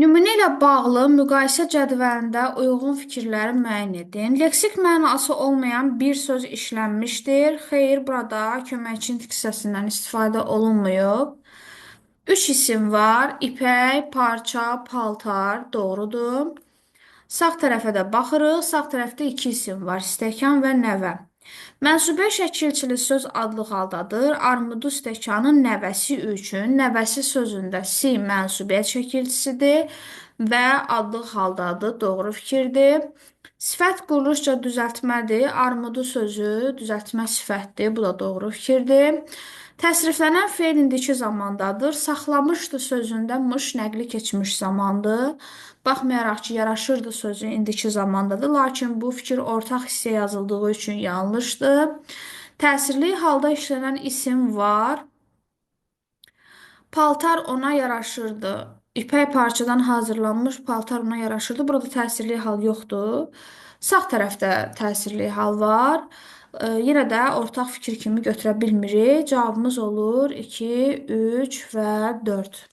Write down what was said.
Nümunə ilə bağlı müqayisə cədvəlində uyğun fikirləri müəyyən edin. Leksik mənası olmayan bir söz işlənmişdir. Xeyr, burada köməkçi nitq hissəsindən istifadə olunmuyub. Üç isim var. İpək, parça, paltar. Doğrudur. Sağ tərəfə də baxırıq. Sağ tərəfdə iki isim var. Stəkan və nəvə. Mənsubə şəkilçili söz adlı haldadır. Armudu stəkanın nəvəsi üçün. Nəvəsi sözündə si mənsubiyyət şəkilçisidir və adlı haldadır. Doğru fikirdir. Sifət quruluşca düzəltmədir. Armudu sözü düzəltmə sifətdir. Bu da doğru fikirdir. Təsriflənən fe'l indiki zamandadır. Saxlamışdı sözündə mış nəqli keçmiş zamandır. Baxmayaraq ki, yaraşırdı sözü indiki zamandadır, lakin bu fikir ortaq hissəyə yazıldığı üçün yanlışdır. Təsirli halda işlənən isim var. Paltar ona yaraşırdı. İpək parçadan hazırlanmış paltar ona yaraşırdı. Burada təsirli hal yoxdur. Sağ tərəfdə təsirli hal var. Yenə də ortaq fikir kimi götürə bilmirik. Cavabımız olur 2, 3 və 4.